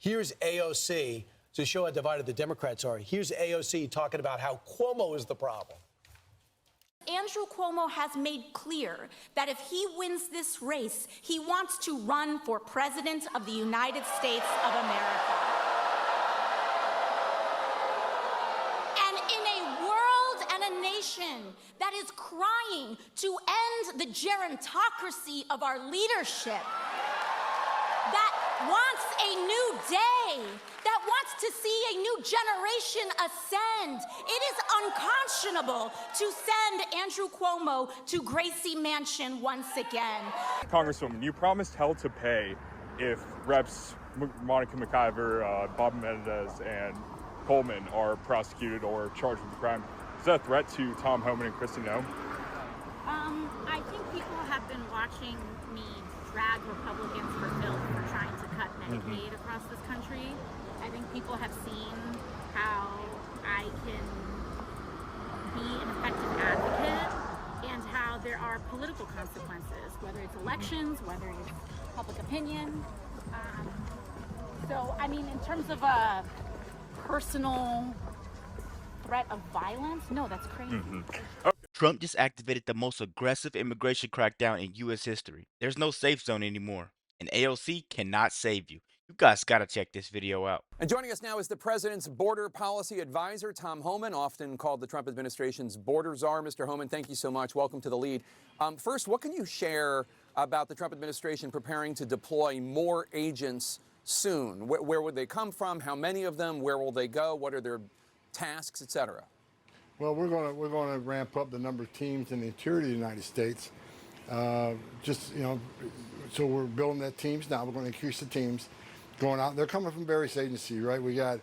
Here's AOC to show how divided the Democrats are. Here's AOC talking about how Cuomo is the problem. Andrew Cuomo has made clear that if he wins this race, he wants to run for president of the United States of America. And in a world and a nation that is crying to end the gerontocracy of our leadership, that wants a new day, that wants to see a new generation ascend, it is unconscionable to send Andrew Cuomo to Gracie Mansion once again. Congresswoman, you promised hell to pay if Reps Monica McIver, Bob Menendez, and Homan are prosecuted or charged with a crime. Is that a threat to Tom Homan and Kristi Noem? I think people have been watching me drag Republicans for filth for trying to cut Medicaid across this country. I think people have seen how I can be an effective advocate and how there are political consequences, whether it's elections, whether it's public opinion. So, I mean, in terms of a personal threat of violence, no, that's crazy. Trump just activated the most aggressive immigration crackdown in U.S. history. There's no safe zone anymore, and AOC cannot save you. You guys gotta check this video out. And joining us now is the president's border policy advisor, Tom Homan, often called the Trump administration's border czar. Mr. Homan, thank you so much. Welcome to The Lead. First, what can you share about the Trump administration preparing to deploy more agents soon? Where would they come from? How many of them? Where will they go? What are their tasks, et cetera? Well, we're going to ramp up the number of teams in the interior of the United States. So we're building that teams now. We're going to increase the teams going out. They're coming from various agencies, right? We got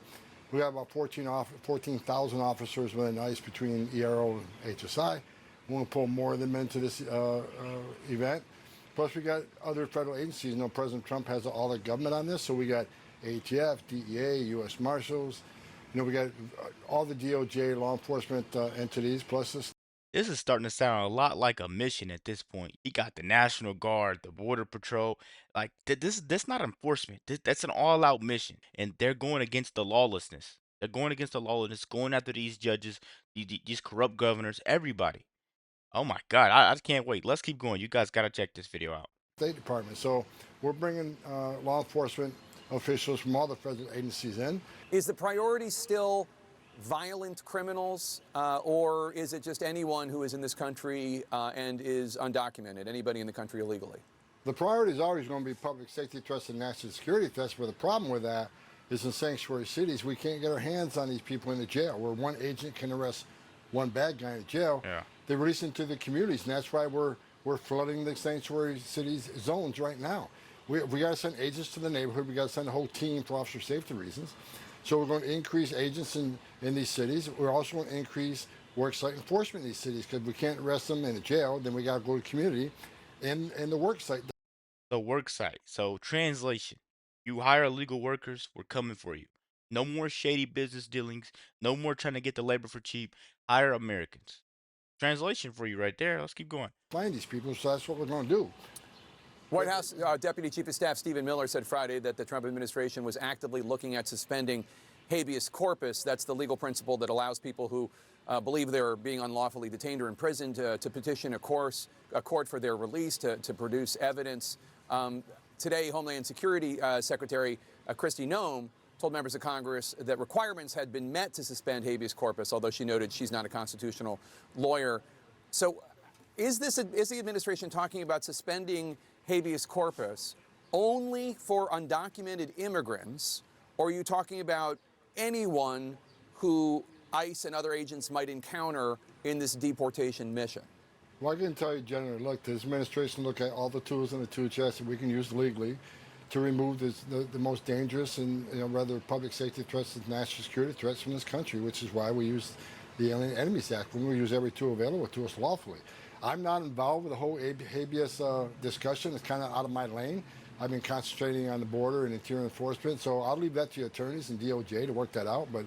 about 14,000 officers within ICE between ERO and HSI. We're going to pull more of them into this event. Plus, we got other federal agencies. You know, President Trump has all the government on this, so we got ATF, DEA, U.S. Marshals. You know, we got all the DOJ, law enforcement entities, plus this. This is starting to sound a lot like a mission at this point. You got the National Guard, the Border Patrol. Like, that's not enforcement. That's an all-out mission. And they're going against the lawlessness. They're going against the lawlessness, going after these judges, these corrupt governors, everybody. Oh, my God. I can't wait. Let's keep going. You guys got to check this video out. State Department. So we're bringing law enforcement officials from all the federal agencies in. Is the priority still violent criminals, or is it just anyone who is in this country and is undocumented, anybody in the country illegally? The priority is always going to be public safety threats and national security threats, but the problem with that is in sanctuary cities, we can't get our hands on these people in the jail, where one agent can arrest one bad guy in jail. Yeah. They release them to the communities, and that's why we're flooding the sanctuary cities zones right now. We got to send agents to the neighborhood. We got to send a whole team for officer safety reasons. So we're going to increase agents in these cities. We're also going to increase worksite enforcement in these cities, because we can't arrest them in the jail. Then we got to go to the community and the worksite. The worksite. So translation, you hire illegal workers, we're coming for you. No more shady business dealings. No more trying to get the labor for cheap. Hire Americans. Translation for you right there. Let's keep going. Find these people, so that's what we're going to do. White House Deputy Chief of Staff Stephen Miller said Friday that the Trump administration was actively looking at suspending habeas corpus. That's the legal principle that allows people who believe they're being unlawfully detained or imprisoned to petition a court for their release, to produce evidence. Today, Homeland Security Secretary Kristi Noem told members of Congress that requirements had been met to suspend habeas corpus, although she noted she's not a constitutional lawyer. So is the administration talking about suspending habeas corpus only for undocumented immigrants, or are you talking about anyone who ICE and other agents might encounter in this deportation mission? Well, I can tell you, General, look, this administration look at all the tools in the tool chest that we can use legally to remove the most dangerous and rather public safety threats and national security threats from this country, which is why we use the Alien Enemies Act. When we use every tool available to us lawfully. I'm not involved with the whole habeas discussion. It's kind of out of my lane. I've been concentrating on the border and interior enforcement, so I'll leave that to your attorneys and DOJ to work that out. But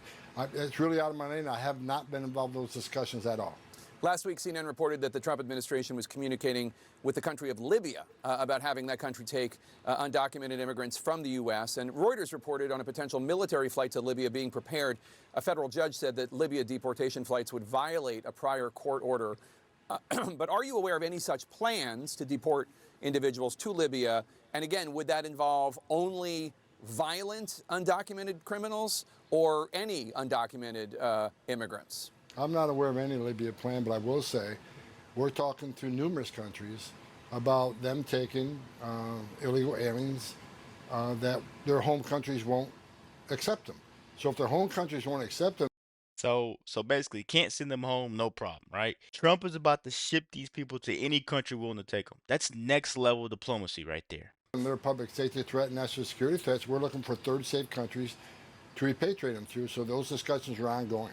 it's really out of my lane. I have not been involved in those discussions at all. Last week, CNN reported that the Trump administration was communicating with the country of Libya about having that country take undocumented immigrants from the U.S. And Reuters reported on a potential military flight to Libya being prepared. A federal judge said that Libya deportation flights would violate a prior court order. But are you aware of any such plans to deport individuals to Libya? And again, would that involve only violent undocumented criminals or any undocumented immigrants? I'm not aware of any Libya plan, but I will say we're talking to numerous countries about them taking illegal aliens that their home countries won't accept them. So if their home countries won't accept them, So basically, can't send them home, no problem, right? Trump is about to ship these people to any country willing to take them. That's next level diplomacy right there. and they're a public safety threat and national security threats, we're looking for third safe countries to repatriate them to. So those discussions are ongoing.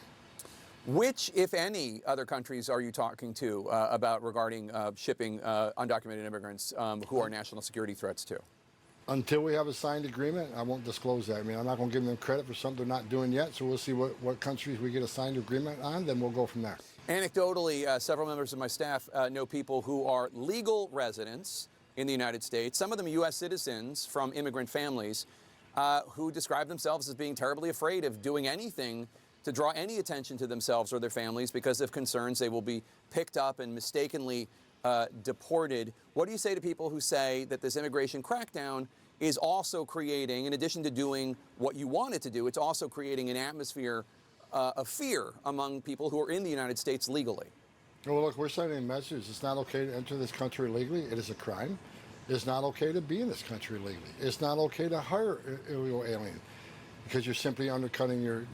Which, if any, other countries are you talking to about regarding shipping undocumented immigrants who are national security threats to? Until we have a signed agreement, I won't disclose that. I mean, I'm not going to give them credit for something they're not doing yet. So we'll see what countries we get a signed agreement on, then we'll go from there. Anecdotally, several members of my staff know people who are legal residents in the United States, some of them U.S. citizens from immigrant families, who describe themselves as being terribly afraid of doing anything to draw any attention to themselves or their families because of concerns they will be picked up and mistakenly deported. What do you say to people who say that this immigration crackdown is also creating, in addition to doing what you want it to do, it's also creating an atmosphere of fear among people who are in the United States legally? Well, look, we're sending a message. It's not okay to enter this country legally. It is a crime. It's not okay to be in this country legally. It's not okay to hire illegal aliens because you're simply undercutting your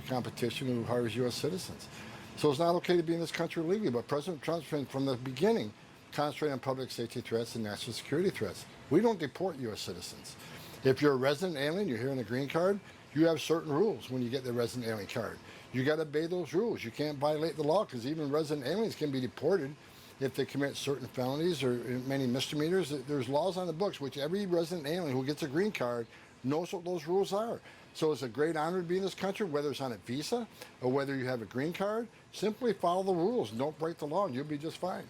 competition who hires U.S. citizens. So it's not okay to be in this country legally. But President Trump's been, from the beginning, concentrating on public safety threats and national security threats. We don't deport U.S. citizens. If you're a resident alien, you're here on a green card, you have certain rules when you get the resident alien card. You got to obey those rules. You can't violate the law because even resident aliens can be deported if they commit certain felonies or many misdemeanors. There's laws on the books which every resident alien who gets a green card knows what those rules are. So it's a great honor to be in this country, whether it's on a visa or whether you have a green card. Simply follow the rules. Don't break the law and you'll be just fine.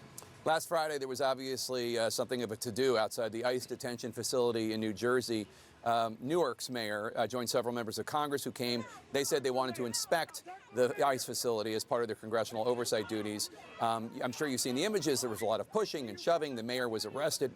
Last Friday, there was obviously something of a to-do outside the ICE detention facility in New Jersey. Newark's mayor joined several members of Congress who came. They said they wanted to inspect the ICE facility as part of their congressional oversight duties. I'm sure you've seen the images. There was a lot of pushing and shoving. The mayor was arrested,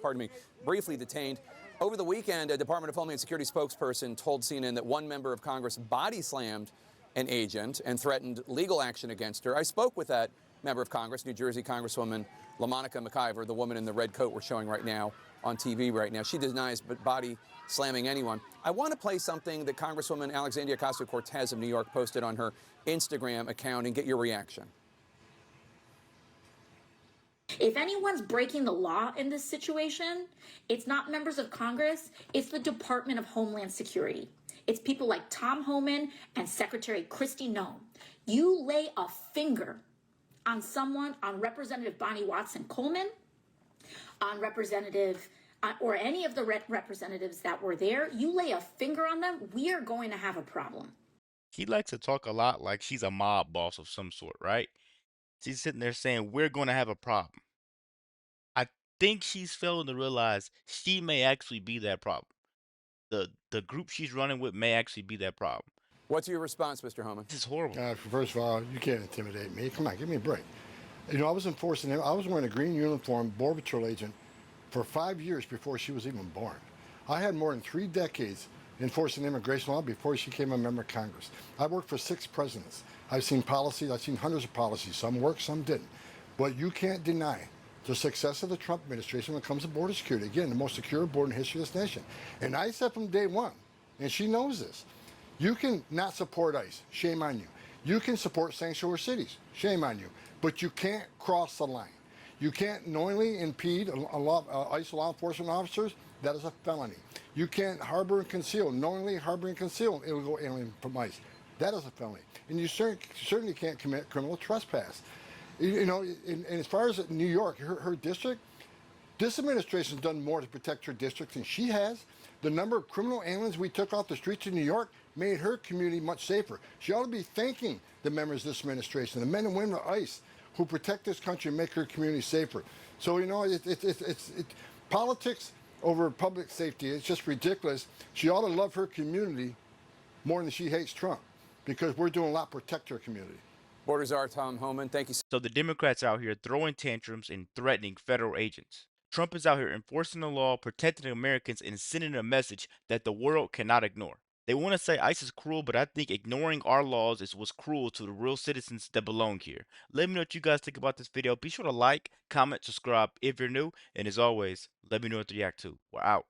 pardon me, briefly detained. Over the weekend, a Department of Homeland Security spokesperson told CNN that one member of Congress body slammed an agent and threatened legal action against her. I spoke with that member of Congress, New Jersey Congresswoman LaMonica McIver, the woman in the red coat we're showing right now on TV right now. She denies body slamming anyone. I want to play something that Congresswoman Alexandria Ocasio-Cortez of New York posted on her Instagram account and get your reaction. If anyone's breaking the law in this situation, it's not members of Congress, it's the Department of Homeland Security. It's people like Tom Homan and Secretary Kristi Noem. You lay a finger on someone, on Representative Bonnie Watson Coleman, on Representative, or any of the representatives that were there, you lay a finger on them, we are going to have a problem. He likes to talk a lot like she's a mob boss of some sort, right? She's sitting there saying, we're going to have a problem. I think she's failing to realize she may actually be that problem. The group she's running with may actually be that problem. What's your response, Mr. Homan? This is horrible. First of all, you can't intimidate me. Come on, give me a break. You know, I was enforcing him. I was wearing a green uniform, Border Patrol agent, for 5 years before she was even born. I had more than 3 decades enforcing immigration law before she became a member of Congress. I worked for 6 presidents. I've seen policies, I've seen hundreds of policies. Some worked, some didn't. But you can't deny the success of the Trump administration when it comes to border security. Again, the most secure border in the history of this nation. And I said from day one, and she knows this, you can not support ICE, shame on you. You can support sanctuary cities, shame on you. But you can't cross the line. You can't knowingly impede ICE law enforcement officers. That is a felony. You can't harbor and conceal, knowingly harbor and conceal an illegal alien from ICE. That is a felony. And you certainly can't commit criminal trespass. You know, and as far as New York, her district, this administration has done more to protect her district than she has. The number of criminal aliens we took off the streets of New York made her community much safer. She ought to be thanking the members of this administration, the men and women of ICE, who protect this country and make her community safer. So, you know, it's politics over public safety. It's just ridiculous. She ought to love her community more than she hates Trump, because we're doing a lot to protect her community. Border Czar Tom Homan, thank you. So the Democrats out here throwing tantrums and threatening federal agents. Trump is out here enforcing the law, protecting Americans, and sending a message that the world cannot ignore. They want to say ICE is cruel, but I think ignoring our laws is what's cruel to the real citizens that belong here. Let me know what you guys think about this video. Be sure to like, comment, subscribe if you're new, and as always, let me know what to react to. We're out.